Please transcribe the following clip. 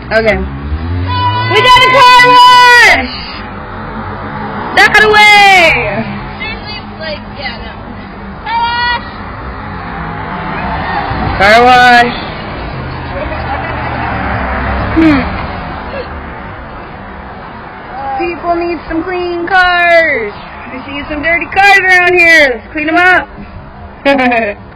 Okay. We got a car wash! That away! Seriously, like, yeah, no. Car wash. People need some clean cars. I see some dirty cars around here. Let's clean them up.